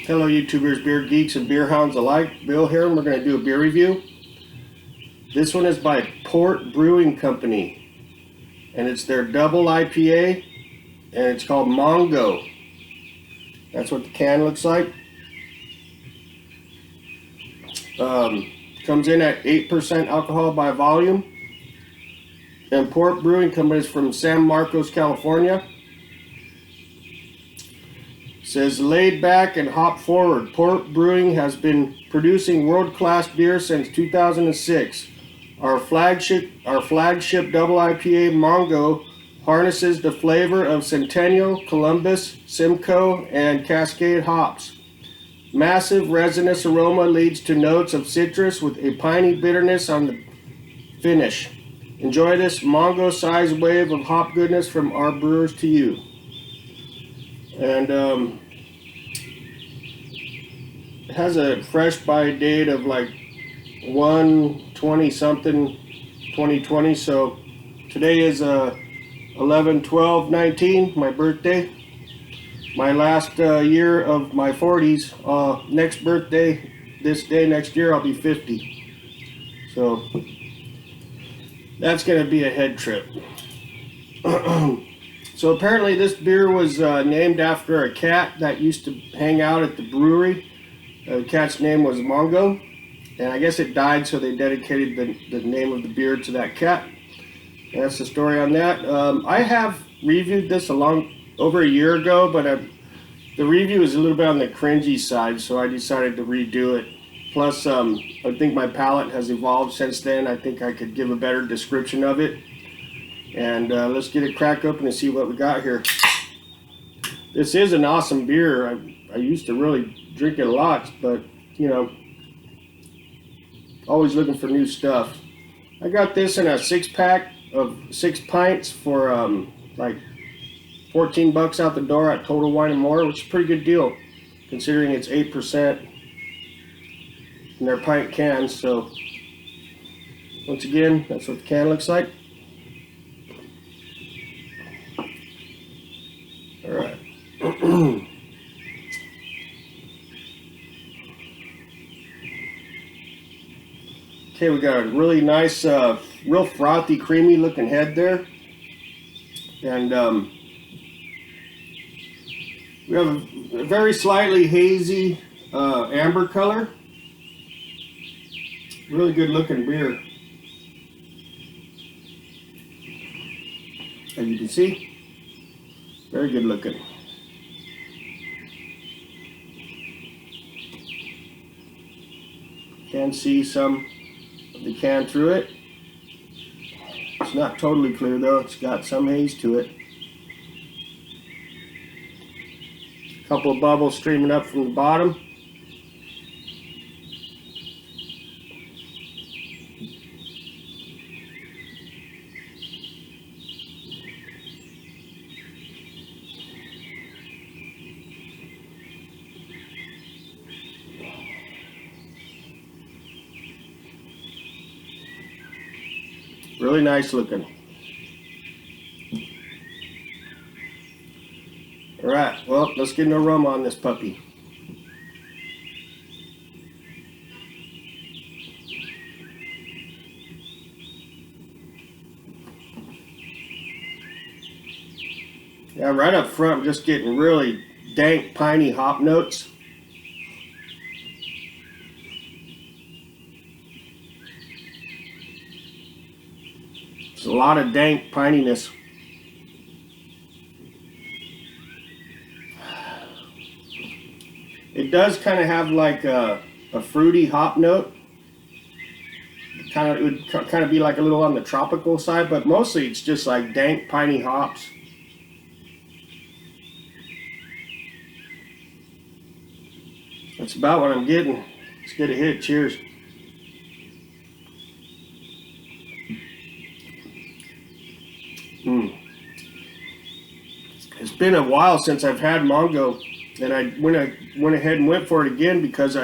Hello YouTubers, beer geeks, and beer hounds alike. Bill here, and we're going to do a beer review. This one is by Brewing Company, and it's their double IPA, and it's called Mongo. That's what the can looks like. Comes in at 8% alcohol by volume. And Port Brewing Company is from San Marcos, California. Says laid back and hop forward. Port Brewing has been producing world-class beer since 2006. Our flagship double IPA Mongo harnesses the flavor of Centennial, Columbus, Simcoe, and Cascade hops. Massive resinous aroma leads to notes of citrus with a piney bitterness on the finish. Enjoy this Mongo-sized wave of hop goodness from our brewers to you. And it has a fresh by date of like 1/20 something 2020. So today is 11/12/19, my birthday. My last year of my 40s. Next birthday, this day next year, I'll be 50. So that's going to be a head trip. So apparently this beer was named after a cat that used to hang out at the brewery. The cat's name was Mongo, and I guess it died, so they dedicated the name of the beer to that cat. And that's the story on that. I have reviewed this over a year ago, but the review is a little bit on the cringy side, so I decided to redo it. Plus, I think my palate has evolved since then. I think I could give a better description of it. And let's get it cracked open and see what we got here. This is an awesome beer. I used to really drink it a lot, but you know, always looking for new stuff. I got this in a 6-pack of 6 pints for like 14 bucks out the door at Total Wine and More, which is a pretty good deal considering it's 8% in their pint cans. So once again, that's what the can looks like. All right. Okay, we got a really nice, real frothy, creamy looking head there. And we have a very slightly hazy amber color. Really good looking beer. As you can see, very good looking. Can see some of the can through it. It's not totally clear though, it's got some haze to it. A couple of bubbles streaming up from the bottom. Really nice looking. Alright, well, let's get an aroma on this puppy. Yeah, right up front, I'm just getting really dank, piney hop notes. There's a lot of dank pininess. It does kind of have like a fruity hop note. It would kind of be like a little on the tropical side, but mostly it's just like dank, piney hops. That's about what I'm getting. Let's get a hit. Cheers. It's been a while since I've had Mongo, and I went ahead and went for it again because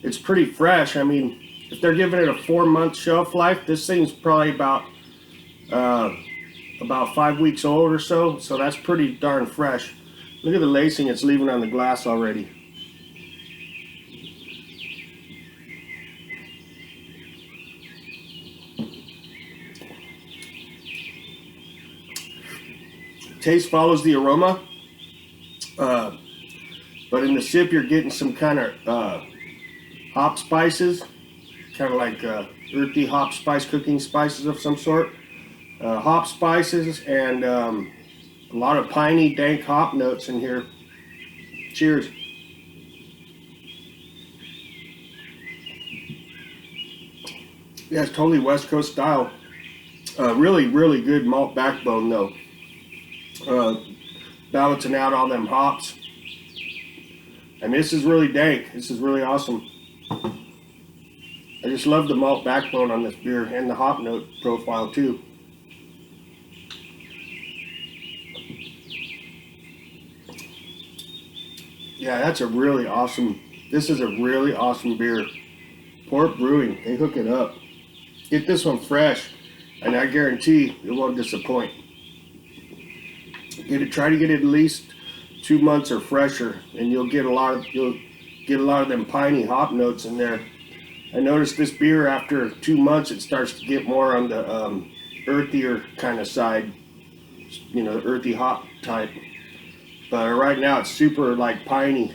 it's pretty fresh. I mean, if they're giving it a 4-month shelf life, this thing's probably about 5 weeks old or so. So that's pretty darn fresh. Look at the lacing it's leaving on the glass already. taste follows the aroma, but in the sip you're getting some kind of hop spices, kind of like earthy hop spice, cooking spices of some sort. Hop spices and a lot of piney, dank hop notes in here. Cheers. Yeah, it's totally West Coast style. Really, really good malt backbone though. Balancing out all them hops. And this is really dank. This is really awesome. I just love the malt backbone on this beer and the hop note profile too. Yeah, that's a really awesome, this is a really awesome beer. Port Brewing, they hook it up. Get this one fresh, and I guarantee it won't disappoint. Try to get it at least 2 months or fresher, and you'll get a lot of them piney hop notes in there. I noticed this beer after 2 months it starts to get more on the earthier kind of side, you know, earthy hop type. But right now it's super like piney,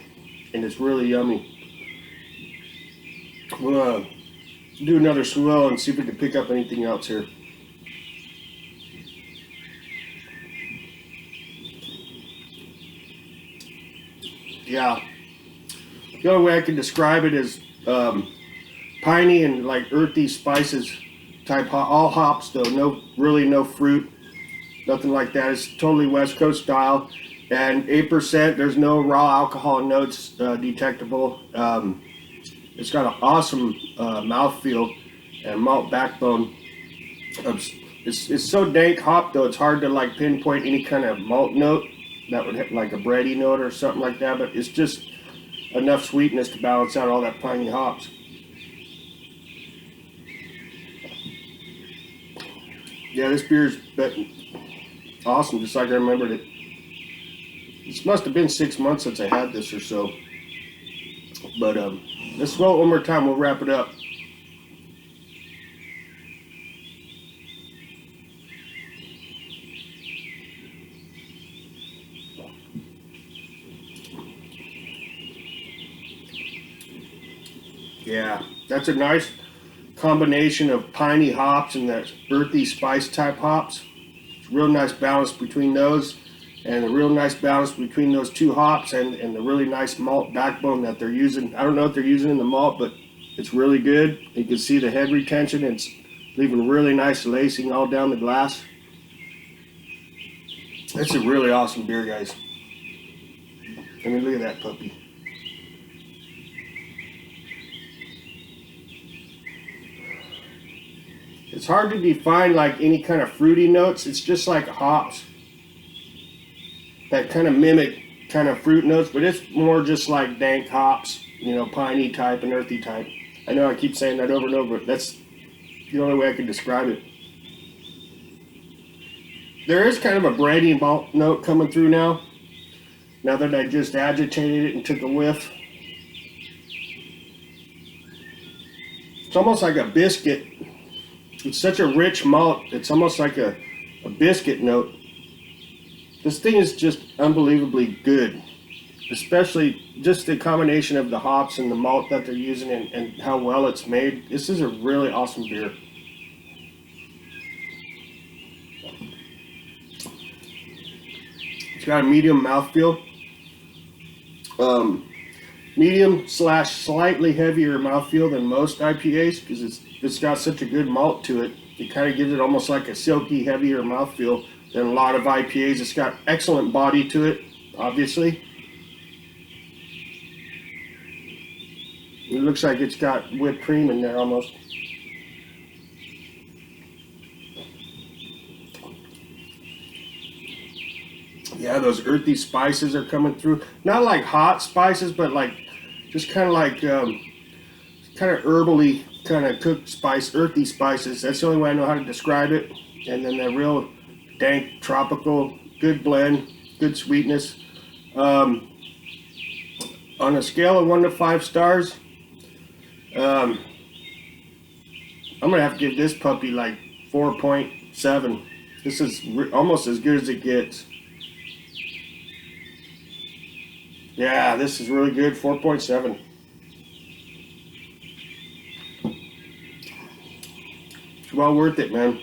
and it's really yummy. We'll do another swirl and see if we can pick up anything else here. Yeah, the only way I can describe it is piney and like earthy spices type, all hops though, no fruit, nothing like that. It's totally West Coast style, and 8%. There's no raw alcohol notes detectable. It's got an awesome mouthfeel and malt backbone. It's so dank hop though, it's hard to like pinpoint any kind of malt note that would hit like a bready note or something like that, but it's just enough sweetness to balance out all that piney hops. Yeah, this beer's awesome, just like I remembered it. This must have been 6 months since I had this or so. But let's swell it one more time, we'll wrap it up. Yeah, that's a nice combination of piney hops and that earthy spice type hops. It's a real nice balance between those, and a real nice balance between those two hops and the really nice malt backbone that they're using. I don't know what they're using in the malt, but it's really good. You can see the head retention. It's leaving really nice lacing all down the glass. It's a really awesome beer, guys. I mean, look at that puppy. It's hard to define like any kind of fruity notes. It's just like hops that kind of mimic kind of fruit notes, but it's more just like dank hops, you know, piney type and earthy type. I know I keep saying that over and over, but that's the only way I can describe it. There is kind of a bready malt note coming through now that I just agitated it and took a whiff. It's almost like a biscuit. It's such a rich malt, it's almost like a biscuit note. This thing is just unbelievably good, especially just the combination of the hops and the malt that they're using and how well it's made. This is a really awesome beer. It's got a medium mouthfeel. Medium / slightly heavier mouthfeel than most IPAs because it's got such a good malt to it. It kind of gives it almost like a silky, heavier mouthfeel than a lot of IPAs. It's got excellent body to it, obviously. It looks like it's got whipped cream in there almost. Yeah, those earthy spices are coming through. Not like hot spices, but like just kind of like kind of herbally, kind of cooked spice, earthy spices. That's the only way I know how to describe it. And then the real dank, tropical, good blend, good sweetness. On a scale of 1 to 5 stars, I'm gonna have to give this puppy like 4.7. This is almost as good as it gets. Yeah, this is really good. 4.7. It's well worth it, man.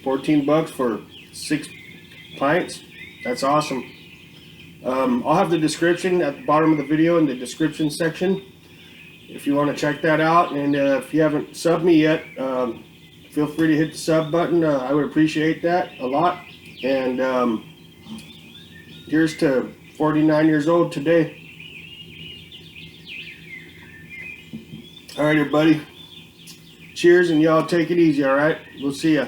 14 bucks for 6 pints. That's awesome. I'll have the description at the bottom of the video in the description section if you want to check that out. And if you haven't subbed me yet, feel free to hit the sub button. I would appreciate that a lot. And here's to 49 years old today. All right, everybody. Cheers, and y'all take it easy, all right? We'll see ya.